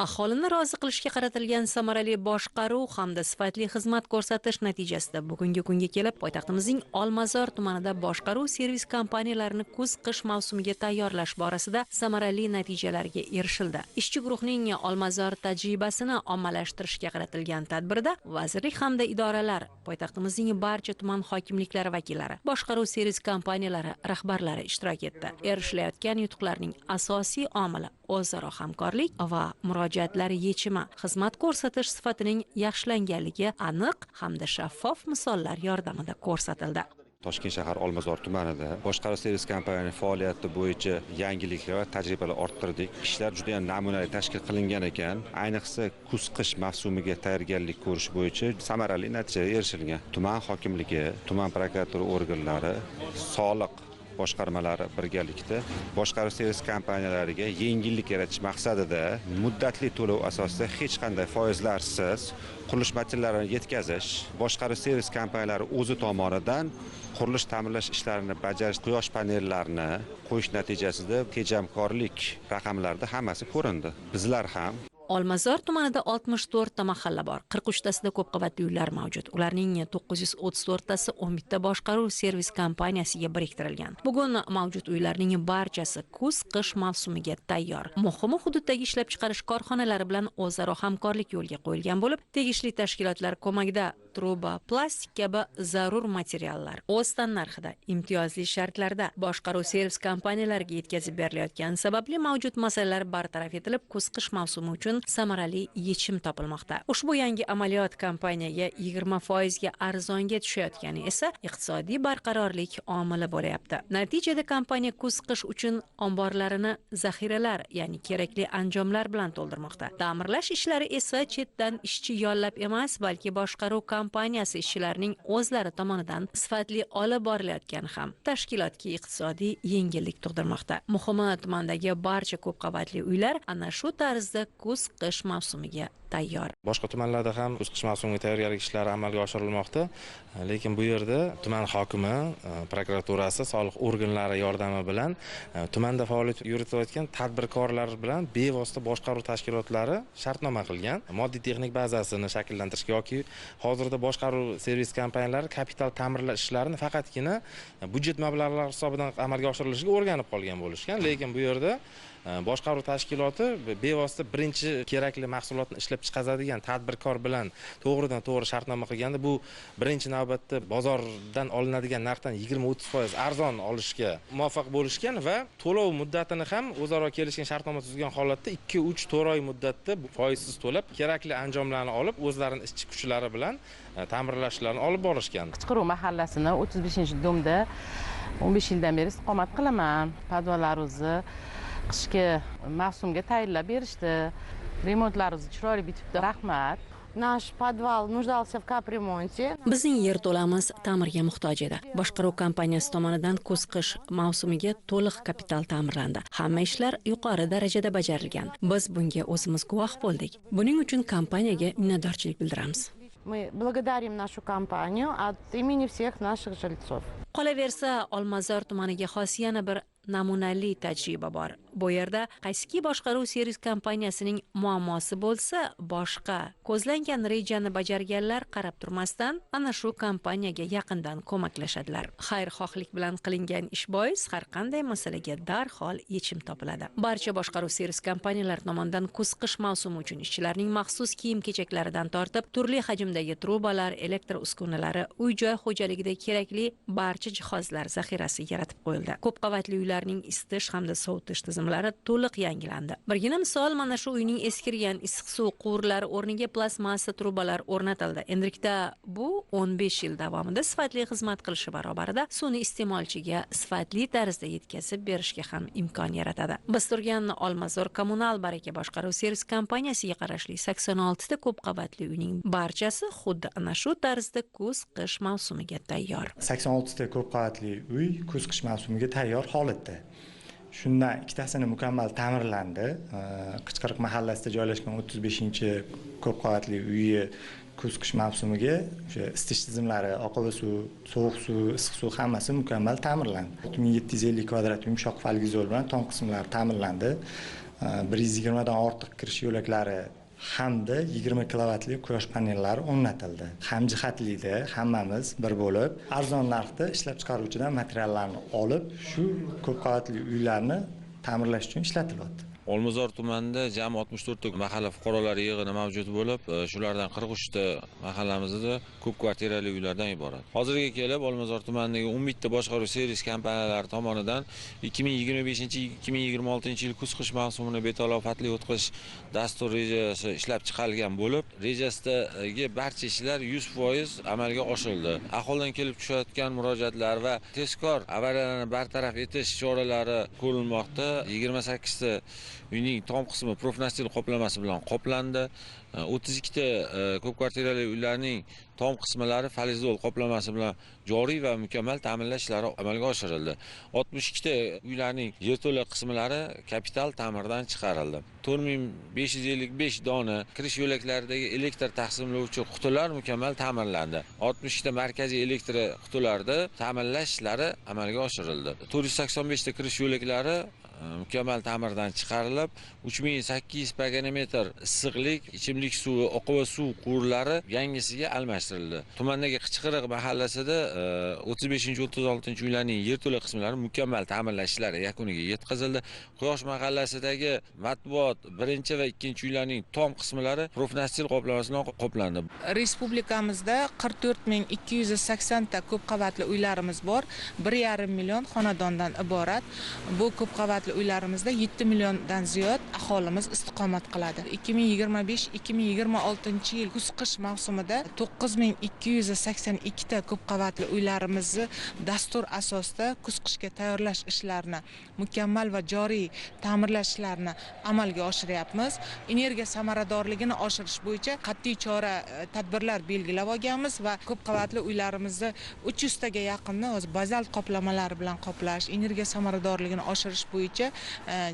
Aholini rozi qilishga qaratilgan samarali boshqaruv hamda sifatli xizmat ko'rsatish natijasida bugungi kunga kelib poytaxtimizning Olmazor tumanida boshqaruv servis kompaniyalarini kuz-qish mavsumiga tayyorlash borasida samarali natijalarga erishildi. Ishchi guruhning Olmazor tajribasini ommalashtirishga qaratilgan tadbirda vazirlik hamda idoralar, poytaxtimizning barcha tuman hokimliklari vakillari, boshqaruv servis kompaniyalari rahbarlari ishtirok etdi. Erishilayotgan yutuqlarning asosiy omili o'zaro hamkorlik va murojaatlar yechimi, xizmat ko'rsatish sifatining yaxshilanganligi aniq hamda shaffof misollar yordamida ko'rsatildi. Toshkent shahar Olmazor tumanida boshqaruv servis kompaniyalari faoliyati bo'yicha yangiliklar va tajribalar orttirdik. Ishlar juda ham namunali tashkil qilingan ekan. Ayniqsa kuz-qish mavsumiga tayyorgarlik ko'rish bo'yicha samarali natijaga erishilgan. Tuman hokimligi, tuman prokuratura organlari, soliq boshqarmalari birgalikda boshqaruv servis kompaniyalariga yengillik yaratish maqsadida muddatli to'lov asosida hech qanday foizlarsiz qurilish materiallarini yetkazish, boshqaruv servis kompaniyalari o'zi tomonidan qurilish ta'mirlash ishlarini bajarish, quyosh panellarini qo'yish natijasida tejamkorlik raqamlarida hammasi ko'rindi. Bizlar ham Olmazor tumanida 64 ta mahalla bor. 43 tasida ko'p qavatli uylar mavjud. Ularning 934 tasi 11 ta boshqaruv servis kompaniyasiga biriktirilgan. Bugun mavjud uylarning barchasi kuz-qish mavsumiga tayyor. Muhimi hududdagi ishlab chiqarish korxonalari bilan o'zaro hamkorlik yo'lga qo'yilgan bo'lib, tegishli tashkilotlar ko'magida truba, plastik kabi zarur materiallar o'z narxida, imtiyozli shartlarda boshqaruv servis kompaniyalariga yetkazib berilayotgani sababli mavjud masalalar bartaraf etilib, kuz-qish mavsumi uchun samarali yechim topilmoqda. Ushbu yangi amaliyot kompaniyaga 20% ga arzonga tushayotgani esa iqtisodiy barqarorlik omili bo'layapti. Natijada kompaniya kuz-qish uchun omborlarini zaxiralar, ya'ni kerakli anjomlar bilan to'ldirmoqda. Ta'mirlash ishlari esa chetdan ishchi yollab emas, balki boshqaruv kompaniyasi ishchilarining o'zlari tomonidan sifatli olib borilayotgani ham tashkilotga iqtisodiy yengillik tug'dirmoqda. Muhimi, tumandagi barcha ko'p qavatli uylar ana shu tarzda kuz-qish mavsumiga tayyor. Boshqa tumanlarda ham kuz-qish mavsumiga tayyorgarlik ishlari amalga oshirilmoqda, lekin bu yerda tuman hokimi, prokuraturasi, soliq organlari yordami bilan tumanda faoliyat yuritayotgan tadbirkorlar bilan bevosita boshqaruv tashkilotlari shartnoma qilgan. Moddiy texnik bazasini shakllantirishga yoki hozirda boshqaruv servis kompaniyalari kapital ta'mirlash ishlarini faqatgina byudjet mablag'lari hisobidan amalga oshirilishiga o'rganib qolgan bo'lishgan, lekin bu yerda boshqaruv tashkiloti bevosita birinchi kerakli mahsulotni ishlab chiqaradigan tadbirkor bilan to'g'ridan to'g'ri shartnoma qilganda bu birinchi navbatda bozordan olinadigan narxdan 20-30% arzon olishga muvaffaq bo'lishgan va to'lov muddatini ham o'zaro kelishgan shartnoma tuzgan holatda 2-3 oy muddatda foizsiz to'lab kerakli anjomlarni olib o'zlarining ishchi kuchlari bilan ta'mirlashlarini olib borishgan. Qichqiruv mahallasini 35-domda 15 yildan beri istiqomat qilaman. Podvallar o'zi qishki mavsumga tayyorlab berishdi. Remontlarimiz chiroyli bitibdi. Rahmat. Наш подвал нуждался в капремонте. Bizning yerto'lamiz ta'mirga muhtoj edi. Boshqaruv kompaniyasi tomonidan kuz-qish mavsumiga to'liq kapital ta'mirlandi. Hamma ishlar yuqori darajada bajarilgan. Biz bunga o'zimiz guvoh bo'ldik. Buning uchun kompaniyaga minnatdorchilik bildiramiz. Мы благодарим нашу компанию от имени всех наших жильцов. Qolaversa, Olmazor tumaniga xos yana bir namunali tajriba bor. Bu yerda qaysiki boshqaruv servis kompaniyasining muammosi bo'lsa, boshqa ko'zlangan rejani bajarganlar qarab turmasdan ana shu kompaniyaga yaqindan ko'maklashadilar. Xayrixohlik bilan qilingan ish bois har qanday masalaga darhol yechim topiladi. Barcha boshqaruv servis kompaniyalari tomonidan kuz-qish mavsumi uchun ishchilarning maxsus kiyim-kechaklaridan tortib, turli hajmdagi trubalar, elektr uskunalari, uy-joy xo'jaligida kerakli barcha jihozlar zaxirasi yaratib qo'yildi. Ko'p qavatli uylarning isitish hamda sovutish tizimlari to'liq yangilandi. Birgina misol, mana shu uyning eskirgan issiq suv quvurlari o'rniga plastmassa trubalar o'rnatildi. Endilikda bu 15 yil davomida sifatli xizmat qilishi barobarida suvni iste'molchiga sifatli tarzda yetkazib berishga ham imkon yaratadi. Biz turgan Olmazor kommunal baraka boshqaruv servis kompaniyasiga qarashli 86 ta ko'p qavatli uyning barchasi xuddi ana shu tarzda kuz-qish mavsumiga tayyor. 86 ta ko'p qavatli uy kuz-qish mavsumiga tayyor holatda. Shundan ikkitasini mukammal ta'mirlandi. Qichqiriq mahallasida joylashgan 35-ko'p qavatli uyi kuz-qish mavsumiga o'sha isitish tizimlari, oqova suv, sovuq suv, issiq suv hammasi mukammal ta'mirlandi. 6750 kvadrat yumshoq falgizol bilan tom qismlari ta'mirlandi. 120 dan ortiq kirish yo'laklari hamda 20 kilovatli quyosh panellari o'rnatildi. Hamjihatlikda hammamiz bir bo'lib, arzon narxda ishlab chiqaruvchidan materiallarni olib, shu ko'p qavatli uylarni ta'mirlash uchun ishlatilyapti. Olmazor tumanida jami 64 ta mahalla fuqarolar yig'ini mavjud bo'lib, shulardan 43 ta mahallamizda ko'p kvartirali uylardan iborat. Hozirga kelib Olmazor tumanidagi 11 ta boshqaruv servis kompaniyalari tomonidan 2025-2026 yil kuz-qish mavsumini betalofatli o'tkazish dastur rejasi ishlab chiqarilgan bo'lib, rejasidagi barcha ishlar 100% amalga oshirildi. Aholidan kelib tushayotgan murojaatlar va tezkor avariyalarni bartaraf etish choralari ko'rilmoqda. 28 ta uyning tom qismi profnastil qoplamasi bilan qoplandi. 32 ta ko'p kvartirali uylarning tom qismlari falizdol qoplamasi bilan joriy va mukammal ta'minlash ishlari amalga oshirildi. 62 ta uylarning yerto'la qismlari kapital ta'mirdan chiqarildi. 4555 dona kirish yo'laklaridagi elektr taqsimlovchi qutilar mukammal ta'mirlandi. 60 ta markaziy elektr qutilarida ta'minlash ishlari amalga oshirildi. 485 ta kirish yo'laklari mukammal ta'mirdan chiqarilib, 3800 paganometr issiqlik, ichimlik suvi, oqova suv quvurlari yangisiga almashtirildi. Tumandagi Qichqiriq mahallasida 35-36 uylarning yerto'la qismlari mukammal ta'mirlash ishlari yakuniga yetkazildi. Quyosh mahallasidagi matbuot 1 va 2 uylarning tom qismlari profnastil qoplamasi bilan qoplandi. Respublikamizda 44280 ta ko'p qavatli uylarimiz bor. 1,5 million xonadondan iborat. Bu ko'p qavatli uylarimizda 7 milliondan ziyod aholimiz istiqomat qiladi. 2025-2026 yil kuz-qish mavsumida 9282 ta ko'p qavatli uylarimizni dastur asosida kuz-qishga tayyorlash ishlarini mukammal va joriy ta'mirlash ishlarini amalga oshiryapmiz. Energiya samaradorligini oshirish bo'yicha qat'iy chora tadbirlar belgilab olganmiz va ko'p qavatli uylarimizni 300 taga yaqinni o'z bazalt qoplamalari bilan qoplash, energiya samaradorligini oshirish bo'yicha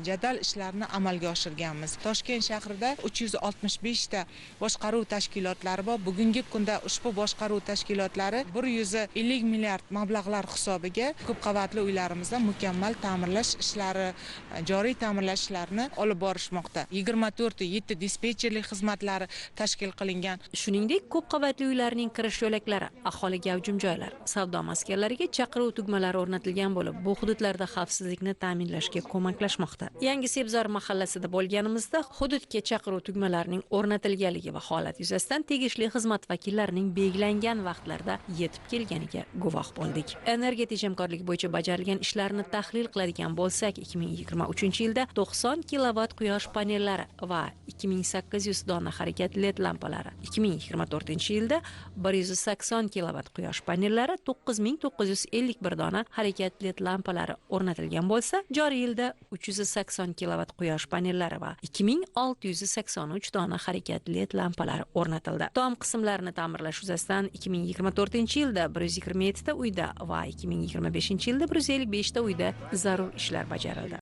jadal ishlarni amalga oshirganmiz. Toshkent shahrida 365 ta boshqaruv tashkilotlari bor. Bugungi kunda ushbu boshqaruv tashkilotlari 150 milliard mablag'lar hisobiga ko'p qavatli uylarimizda mukammal ta'mirlash ishlari, joriy ta'mirlash ishlarini olib borishmoqda. 24 dispetcherlik xizmatlari tashkil qilingan. Shuningdek, ko'p qavatli uylarning kirish yo'laklari, aholi gavjum joylar, savdo maskanlariga chaqiruv tugmalari o'rnatilgan bo'lib, bu hududlarda xavfsizlikni ta'minlashga ko'maklashmoqda. Yangi Sebzor mahallasida bo'lganimizda hududga chaqiruv tugmalarining o'rnatilganligi va holat yuzasidan tegishli xizmat vakillarining belgilangan vaqtlarda yetib kelganiga guvoh bo'ldik. Energiya tejamkorligi bo'yicha bajarilgan ishlarni tahlil qiladigan bo'lsak, 2023 yilda 90 kilovat quyosh panellari va 2800 dona harakat LED lampalari, 2024 yilda 180 kilovat quyosh panellari, 9951 dona harakat LED lampalari o'rnatilgan bo'lsa, joriy yilda 380 kilovat quyosh panellari va 2683 dona harakat LED lampalari o'rnatildi. Tom qismlarini ta'mirlash yuzasidan 2024 yilda 127 ta uyda va 2025 yilda 155 ta uyda zarur ishlar bajarildi.